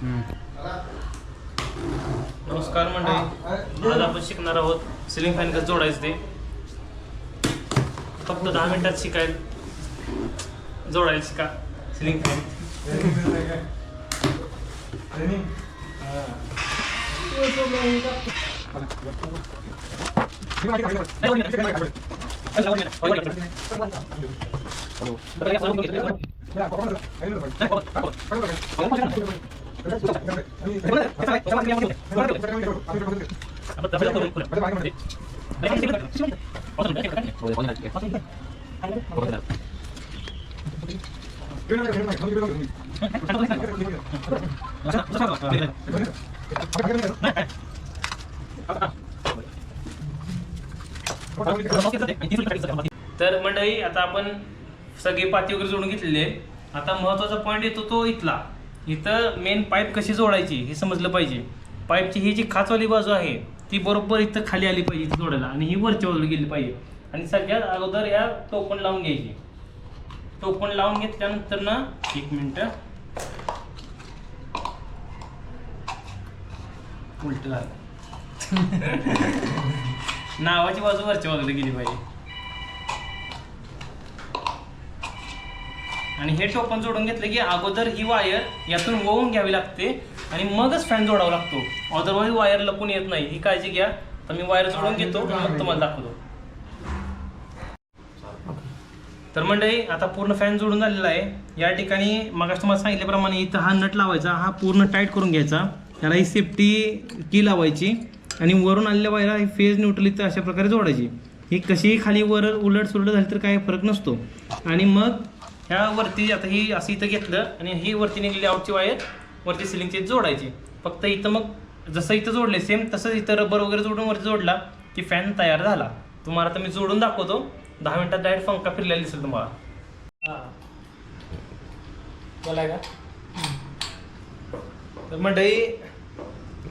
नमस्कार मंडळी, आज आपण शिकणार आहोत सिलिंग फॅन कसं जोडायचं ते. फक्त 10 मिनिटात जोडायला शिका सिलिंग फॅन. तर मंडळी, आता आपण सगळे पाती वगैरे जोडून घेतलेले आहे. आता महत्वाचा पॉईंट येतो तो इथला. इथं मेन पाईप कशी जोडायची हे समजलं पाहिजे. पाईपची ही जी खाचवाली बाजू आहे ती बरोबर इथं खाली आली पाहिजे इथं जोडायला, आणि ही वरच्या बाजूला गेली पाहिजे. आणि सगळ्यात अगोदर या टोपण लावून घ्यायची. टोपण लावून घेतल्यानंतर ना, एक मिनिट, उलट झालं. नावाची बाजू वरच्या बाजूला गेली पाहिजे. आणि हे टोपण जोडून घेतलं की अगोदर ही वायर यातून वळून घ्यावी लागते आणि मगच फॅन जोडावा लागतो. अदरवाईज वायर लपून येत नाही, ही काळजी घ्या. तर मी वायर जोडून घेतो, मग तुम्हाला दाखवतो. तर मंडळी, आता पूर्ण फॅन जोडून झालेला आहे. या ठिकाणी मगाशी तुम्हाला सांगितल्याप्रमाणे इथं हा नट लावायचा, हा पूर्ण टाईट करून घ्यायचा. त्याला ही सेफ्टी की लावायची आणि वरून आलेल्या वायरा ही फेज न्यूट्रल इथं अशा प्रकारे जोडायची. ही कशीही खाली वर उलट सुलट झाली तर काही फरक नसतो. आणि मग ह्या वरती आता ही असं इथं घेतलं आणि ही वरती निघलेली आउटची वायर वरती सिलिंगची जोडायची. फक्त इथं मग जसं इथं जोडले सेम तसंच इथं रबर वगैरे जोडून वरती जोडला की फॅन तयार झाला. तुम्हाला आता मी जोडून दाखवतो. 10 मिनिटात डायरेक्ट पंखा फिरलेला दिसेल तुम्हाला. बोलाय का? तर मंडळी,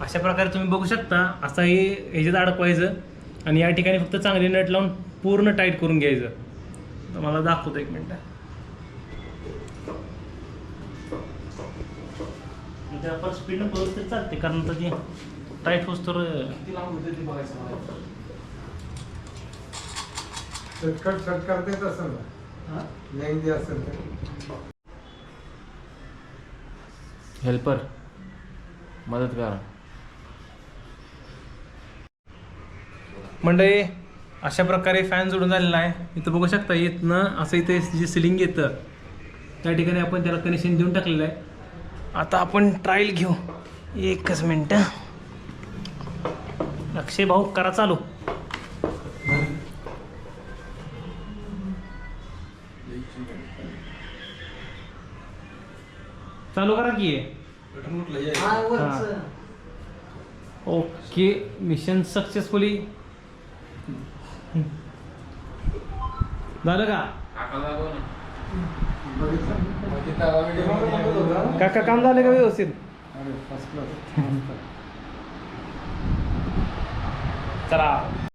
अशा प्रकारे तुम्ही बघू शकता. असं हे ह्याच्यात अडकवायचं आणि या ठिकाणी फक्त चांगली नट लावून पूर्ण टाईट करून घ्यायचं. तर मला दाखवतो, एक मिनिट. म्हणजे आपण स्पीडनं पळत तरी चालते, कारण आता ती टाईट होस तर शॉर्टकट देत असेल ना, लेंगी असेल तर. हेल्पर मदत करा. मंडळी, अशा प्रकारे फॅन जोडून झालेला आहे. इथं बघू शकता, इथनं असं इथे जे सिलिंग येतं त्या ठिकाणी आपण त्याला कनेक्शन देऊन टाकलेलं आहे. आता आपण ट्रायल घेऊ. एकच मिनटं. अक्षय भाऊ, करा चालू. चालू करा की. ओके, मिशन सक्सेसफुली झालं का काका? काम झालं का व्यवस्थित? चला.